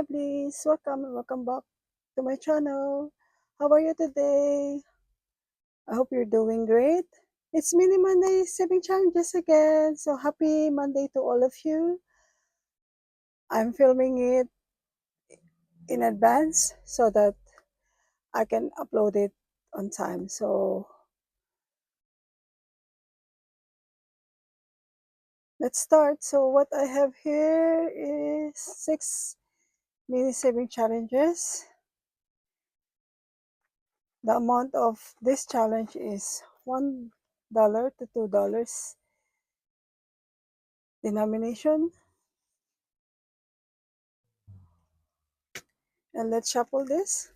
lovelies, welcome and welcome back to my channel. How are you today? I hope you're doing great. It's Mini Monday Saving Challenges again. So happy Monday to all of you. I'm filming it in advance so that I can upload it on time. So let's start. So what I have here is 6 mini saving challenges. The amount of this challenge is $1 to $2 denomination. And let's shuffle this.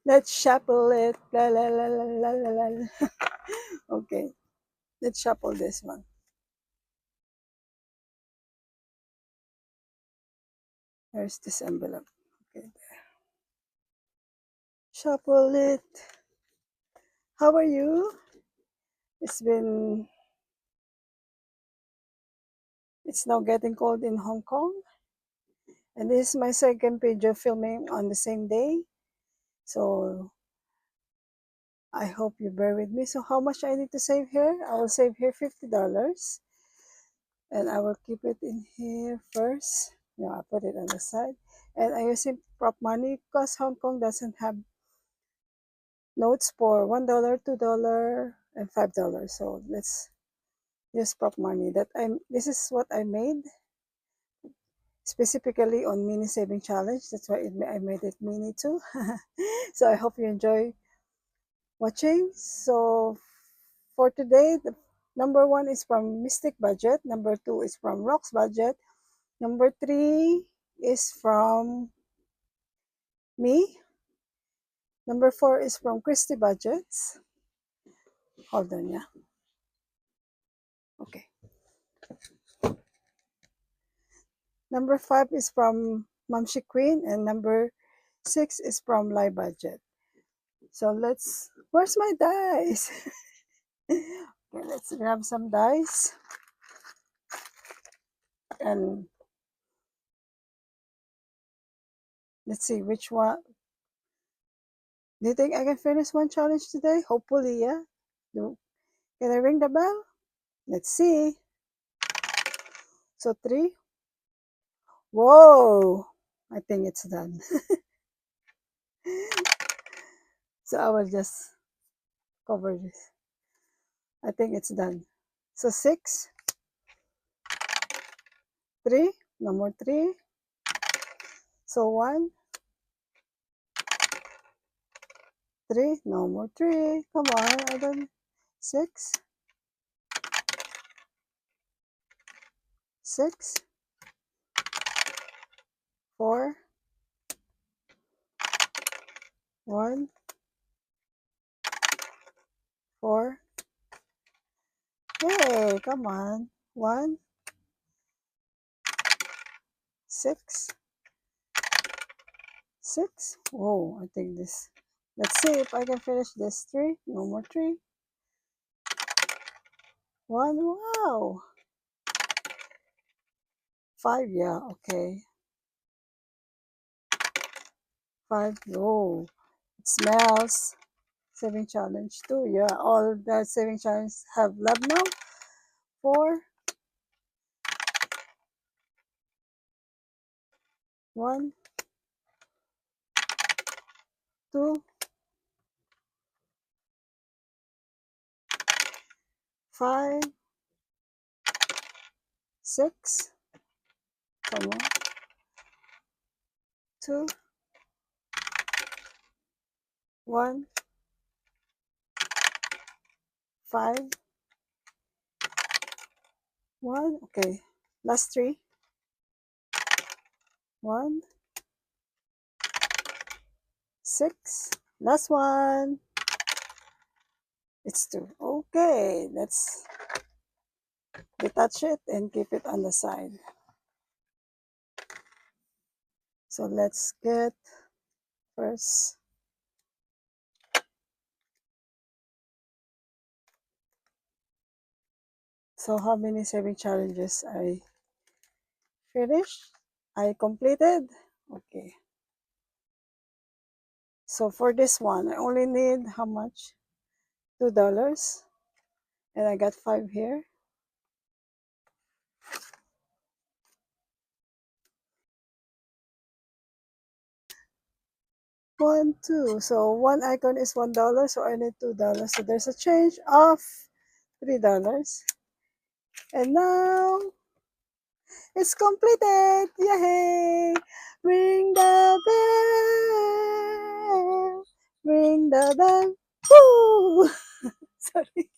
Let's shuffle it. La, la, la, la, la, la, la. Okay, let's shuffle this one. Here's this envelope. Okay, there. Shuffle it. How are you? It's now getting cold in Hong Kong. And this is my second video filming on the same day. So I hope you bear with me. So how much I need to save here? I will save here $50. And I will keep it in here first. Yeah, I put it on the side. And I use prop money because Hong Kong doesn't have notes for $1, $2, and $5. So let's use prop money. This is what I made specifically on mini saving challenge. That's why I made it mini too. So I hope you enjoy watching. So for today, the number 1 is from Mystic Budget. Number 2 is from Rocks Budget. Number 3 is from me. Number 4 is from Christy Budgets. Hold on, yeah. Okay. Number 5 is from Mamshi Queen, and number 6 is from Live Budget. So where's my dice? Okay, let's grab some dice. And let's see which one. Do you think I can finish one challenge today? Hopefully, yeah. Can I ring the bell? Let's see. So 3. Whoa! I think it's done. So I will just cover this. I think it's done. So 6, 3, no more 3. So 1, 3, no more 3. Come on, I don't. 6, 6, 4, 1, 4. Hey, come on. 1, 6, 6. Whoa, I think this. Let's see if I can finish this. 3, no more 3. 1, wow. 5, yeah, okay. 5, oh, it smells. Saving challenge 2, yeah, all the saving challenge have love now. 4, 1, 2, 5, 6, come on, 2, 1, 5, 1, okay, last 3, 1, 6, last one, it's 2. Okay, let's detach it and keep it on the side. So let's get first. So how many saving challenges I finished? I completed. Okay. So for this one, I only need how much? $2. And I got 5 here. One, two. So one icon is $1, so I need $2. So there's a change of $3. And now it's completed! Yay! Ring the bell! Ring the bell! Woo! Sorry.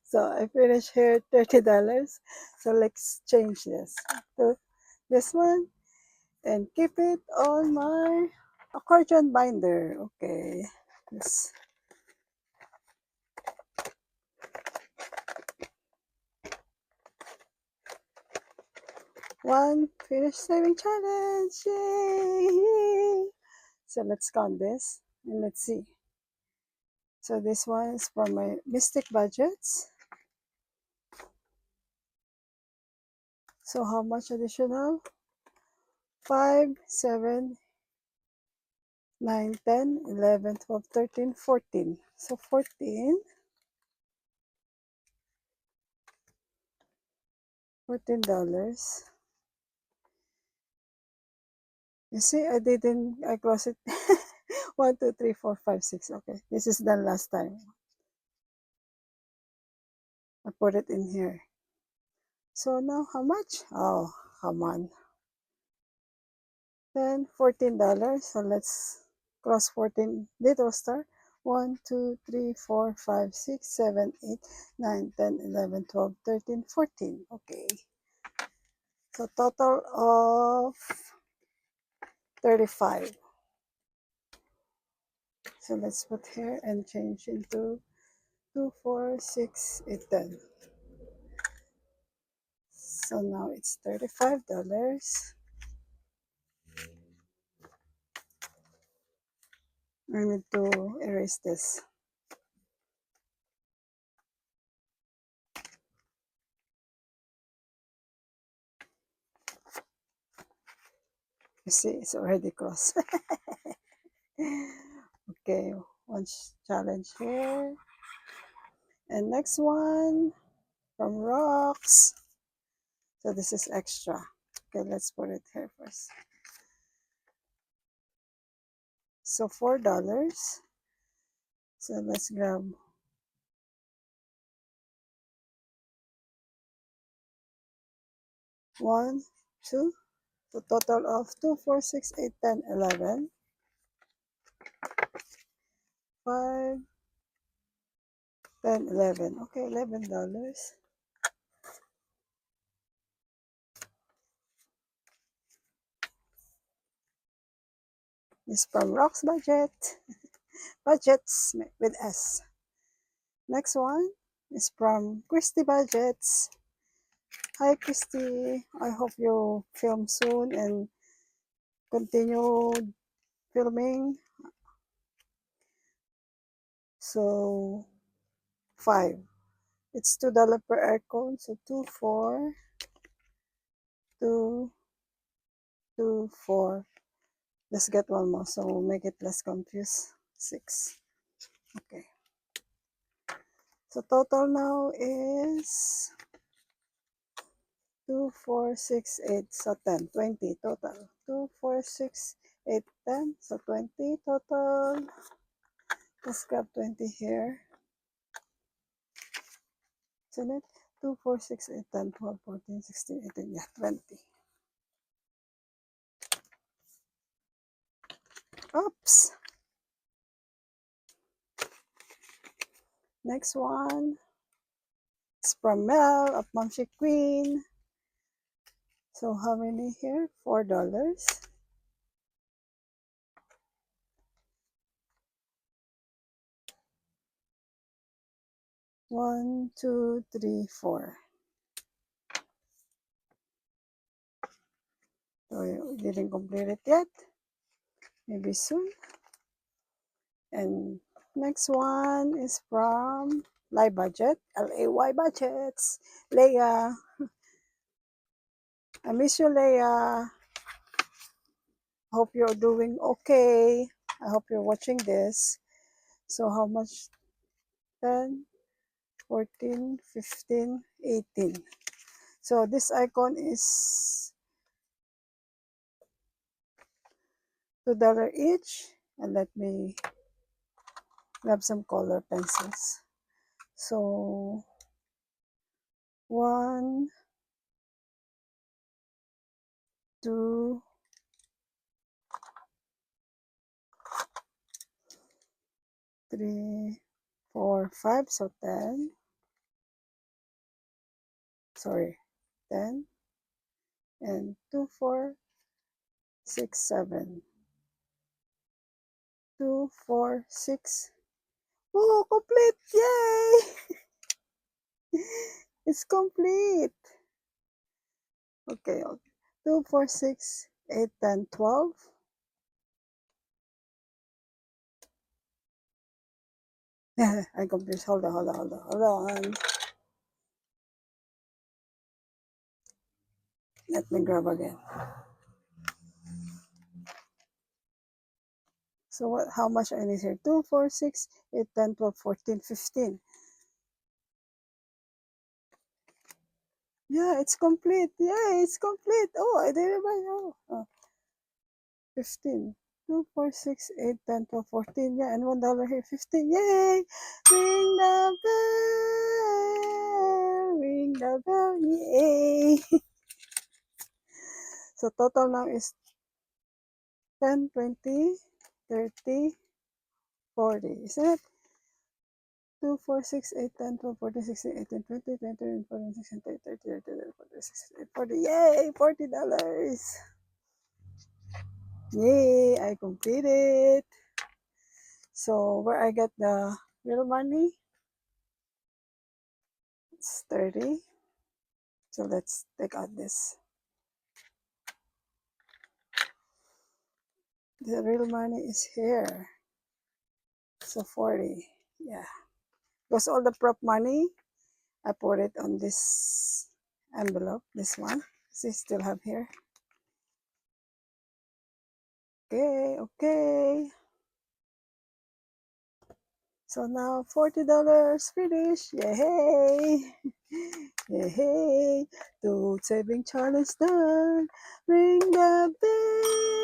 So I finished here $30. So let's change this to this one and keep it on my accordion binder. Okay. This one finish saving challenge. Yay! So let's count this and let's see. So this one is from my Mystic Budgets. So how much additional? 5, 7, 9, 10, 11, 12, 13, 14. So 14. $14. You see, I close it. 1, 2, 3, 4, 5, 6. Okay, this is done last time. I put it in here. So now how much? Oh, come on. Then $14. So let's cross 14 little star. 1, 2, 3, 4, 5, 6, 7, 8, 9, 10, 11, 12, 13, 14. Okay. So total of 35. So let's put here and change into 2, 4, 6, 8, 10. So now it's $35. I need to erase this. You see, it's already crossed. Okay, one challenge here. And next one from Rocks. So this is extra. Okay, let's put it here first. So $4. So let's grab one, two. So total of 2, 4, 6, 8, 10, 11. 5, 10, 11. Okay, $11. This from Rocks Budget. Budgets with S. Next one is from Christy Budgets. Hi Christy, I hope you film soon and continue filming. So 5. It's $2 per aircon. So 2, 4, 2, 2, 4. Let's get one more so make it less confused. 6. Okay. So total now is 2, 4, 6, 8. So 10, 20 total. 2, 4, 6, 8, 10. So 20 total. Let's grab 20 here. So net 2, 4, 6, 8, 10, 12, 14, 16, 18. Yeah, 20. Oops. Next one is from Mel of Momshi Queen. So how many here? $4. 1, 2, 3, 4. So we didn't complete it yet. Maybe soon. And next one is from Lay Budget, Lay Budgets, Leia. I miss you, Leia. Hope you're doing okay. I hope you're watching this. So how much? 10, 14, 15, 18. So this icon is $2 each. And let me grab some color pencils. So 1, 2, 3, 4, 5. So 10. Sorry, 10. And 2, 4, 6, 7. 2, 4, 6. Oh, complete! Yay! It's complete. Okay, okay. 2, 4, 6, 8, 10, 12. I'm confused. Hold on. Let me grab again. So what? How much I need here? 2, 4, 6, 8, 10, 12, 14, 15. Yeah, it's complete. Yeah, it's complete. Oh, I did it right now. Oh, 15. 2, 4, 6, 8, 10, 12, 14. Yeah, and $1 here. 15. Yay! Ring the bell. Ring the bell. Yay! So total now is 10, 20, 30, 40. Isn't it? 2, 4, 6, 8, 10, 12, 14, 16, 18, 20, 21, 14, 16, 30, 30, 30, 40, 60, 40. Yay! $40. Yay! I completed. So where I get the real money, it's 30. So let's take out this. The real money is here. So 40. Yeah. Because all the prop money, I put it on this envelope, this one. See, still have here. Okay, okay. So now $40 finished. Yay! Yay! The saving challenge done. Ring the bell.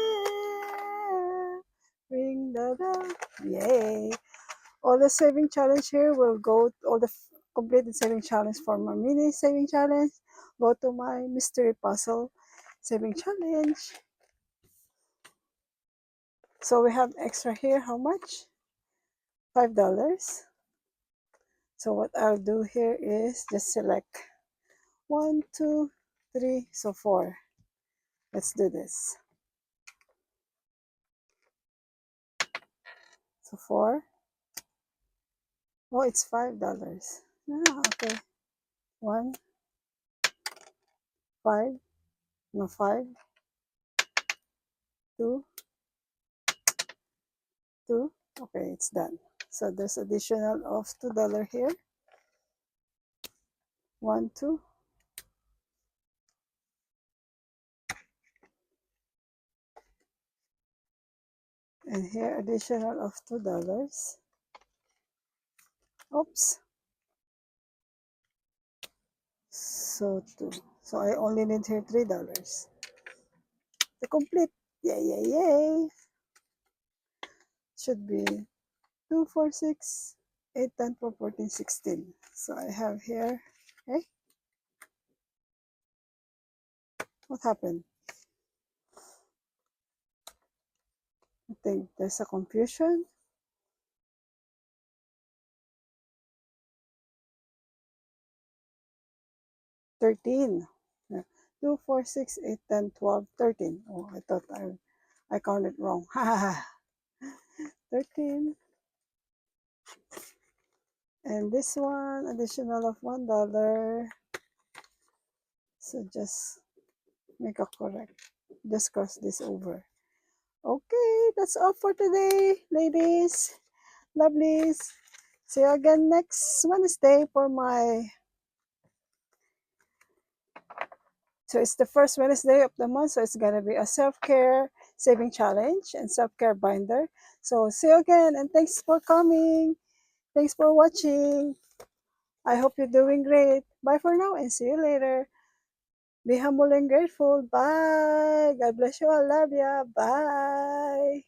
Ring the bell. Yay! All the saving challenge here will go, all the completed saving challenge for my mini saving challenge. Go to my mystery puzzle saving challenge. So we have extra here. How much? $5. So what I'll do here is just select 1, 2, 3, so 4. Let's do this. So 4. Oh, it's $5. Ah, okay. 1, 5, no 5, 2, 2. Okay, it's done. So there's additional of $2 here. 1, 2. And here additional of $2. Oops. So 2. So I only need here $3 to complete. Yay, yay, yay. Should be 2, 4, 6, 8, 10, 12, 14, 16. So I have here. Okay. What happened? I think there's a confusion. 13. Yeah. 2, 4, 6, 8, 10, 12, 13. Oh, I thought I counted wrong. 13. And this one, additional of $1. So just make a correct. Just cross this over. Okay, that's all for today, ladies. Lovelies. See you again next Wednesday for my So it's the first Wednesday of the month, so it's gonna be a self-care saving challenge and self-care binder. So see you again, and thanks for coming. Thanks for watching. I hope you're doing great. Bye for now and see you later. Be humble and grateful. Bye. God bless you all. Love ya. Bye.